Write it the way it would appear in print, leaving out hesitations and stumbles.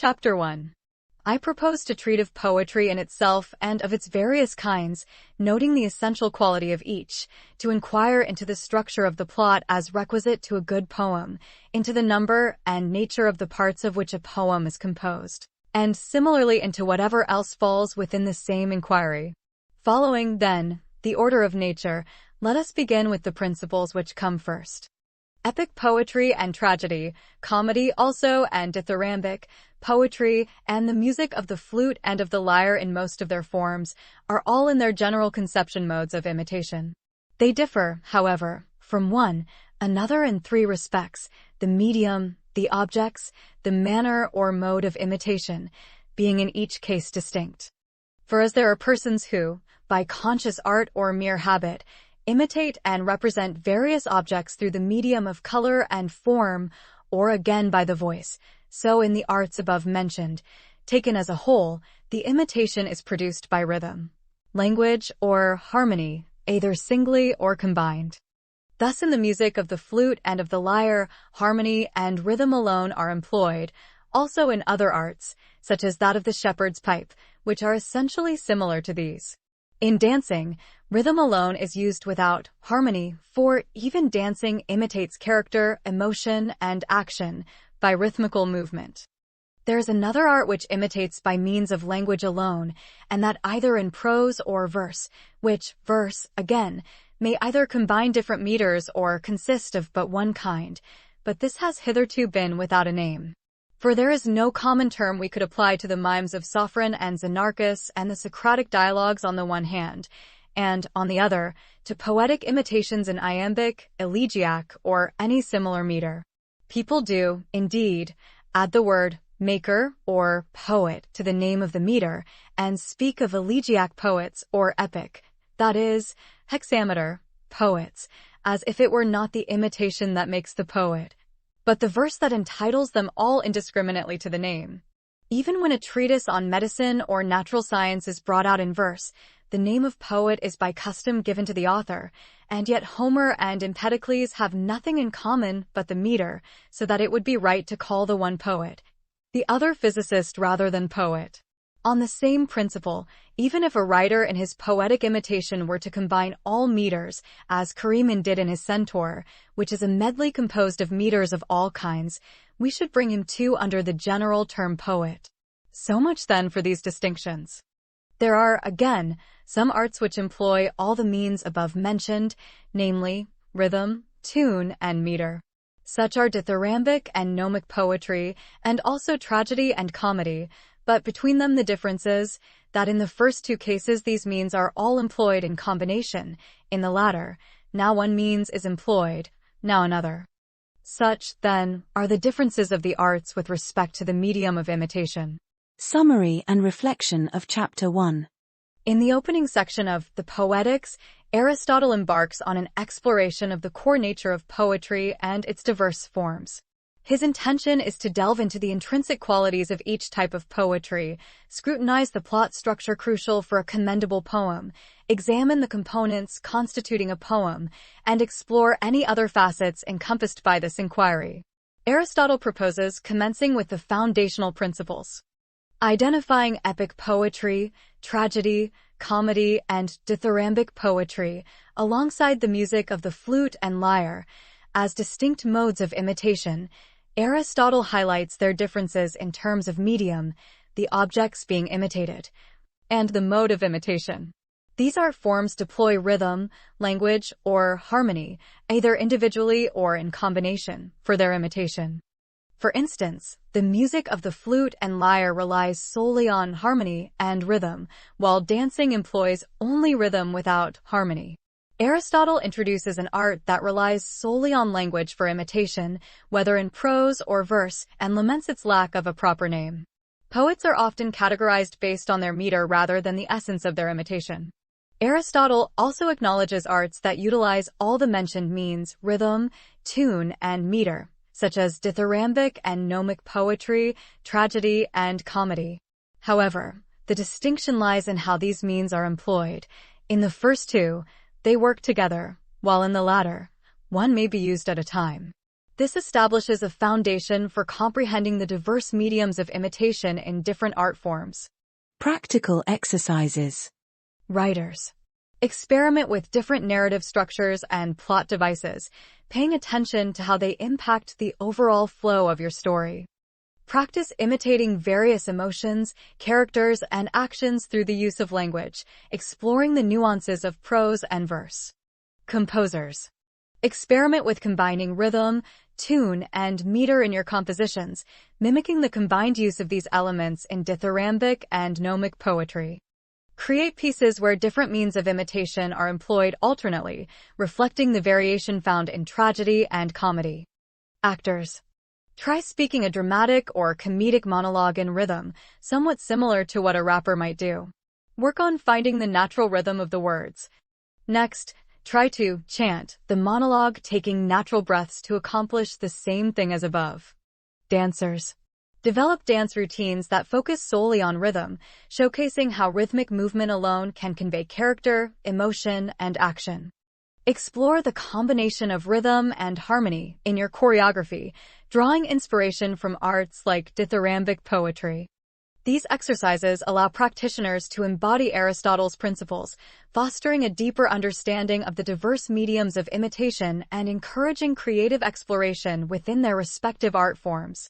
Chapter 1. I propose to treat of poetry in itself and of its various kinds, noting the essential quality of each, to inquire into the structure of the plot as requisite to a good poem, into the number and nature of the parts of which a poem is composed, and similarly into whatever else falls within the same inquiry. Following, then, the order of nature, let us begin with the principles which come first. Epic poetry and tragedy, comedy also and dithyrambic poetry, and the music of the flute and of the lyre in most of their forms, are all in their general conception modes of imitation. They differ, however, from one another in three respects: the medium, the objects, the manner or mode of imitation, being in each case distinct. For as there are persons who, by conscious art or mere habit, imitate and represent various objects through the medium of color and form, or again by the voice, so in the arts above mentioned, taken as a whole, the imitation is produced by rhythm, language, or harmony, either singly or combined. Thus in the music of the flute and of the lyre, harmony and rhythm alone are employed, also in other arts, such as that of the shepherd's pipe, which are essentially similar to these. In dancing, rhythm alone is used without harmony, for even dancing imitates character, emotion, and action by rhythmical movement. There is another art which imitates by means of language alone, and that either in prose or verse, which, verse, again, may either combine different meters or consist of but one kind, but this has hitherto been without a name. For there is no common term we could apply to the mimes of Sophron and Xenarchus and the Socratic dialogues on the one hand, and, on the other, to poetic imitations in iambic, elegiac, or any similar meter. People do, indeed, add the word maker or poet to the name of the meter, and speak of elegiac poets or epic, that is, hexameter, poets, as if it were not the imitation that makes the poet, but the verse that entitles them all indiscriminately to the name. Even when a treatise on medicine or natural science is brought out in verse, the name of poet is by custom given to the author, and yet Homer and Empedocles have nothing in common but the meter, so that it would be right to call the one poet, the other physicist rather than poet. On the same principle, even if a writer in his poetic imitation were to combine all meters, as Karimin did in his Centaur, which is a medley composed of meters of all kinds, we should bring him too under the general term poet. So much then for these distinctions. There are, again, some arts which employ all the means above mentioned, namely, rhythm, tune, and meter. Such are dithyrambic and gnomic poetry, and also tragedy and comedy, but between them the difference is that in the first two cases these means are all employed in combination, in the latter, now one means is employed, now another. Such, then, are the differences of the arts with respect to the medium of imitation. Summary and reflection of Chapter 1. In the opening section of the Poetics, Aristotle embarks on an exploration of the core nature of poetry and its diverse forms. His intention is to delve into the intrinsic qualities of each type of poetry, scrutinize the plot structure crucial for a commendable poem, examine the components constituting a poem, and explore any other facets encompassed by this inquiry. Aristotle proposes commencing with the foundational principles, identifying epic poetry, tragedy, comedy, and dithyrambic poetry, alongside the music of the flute and lyre, as distinct modes of imitation. Aristotle highlights their differences in terms of medium, the objects being imitated, and the mode of imitation. These art forms deploy rhythm, language, or harmony, either individually or in combination, for their imitation. For instance, the music of the flute and lyre relies solely on harmony and rhythm, while dancing employs only rhythm without harmony. Aristotle introduces an art that relies solely on language for imitation, whether in prose or verse, and laments its lack of a proper name. Poets are often categorized based on their meter rather than the essence of their imitation. Aristotle also acknowledges arts that utilize all the mentioned means, rhythm, tune, and meter, such as dithyrambic and gnomic poetry, tragedy, and comedy. However, the distinction lies in how these means are employed. In the first two, they work together, while in the latter, one may be used at a time. This establishes a foundation for comprehending the diverse mediums of imitation in different art forms. Practical exercises. Writers. Experiment with different narrative structures and plot devices, paying attention to how they impact the overall flow of your story. Practice imitating various emotions, characters, and actions through the use of language, exploring the nuances of prose and verse. Composers. Experiment with combining rhythm, tune, and meter in your compositions, mimicking the combined use of these elements in dithyrambic and gnomic poetry. Create pieces where different means of imitation are employed alternately, reflecting the variation found in tragedy and comedy. Actors. Try speaking a dramatic or comedic monologue in rhythm, somewhat similar to what a rapper might do. Work on finding the natural rhythm of the words. Next, try to chant the monologue, taking natural breaths to accomplish the same thing as above. Dancers. Develop dance routines that focus solely on rhythm, showcasing how rhythmic movement alone can convey character, emotion, and action. Explore the combination of rhythm and harmony in your choreography, drawing inspiration from arts like dithyrambic poetry. These exercises allow practitioners to embody Aristotle's principles, fostering a deeper understanding of the diverse mediums of imitation and encouraging creative exploration within their respective art forms.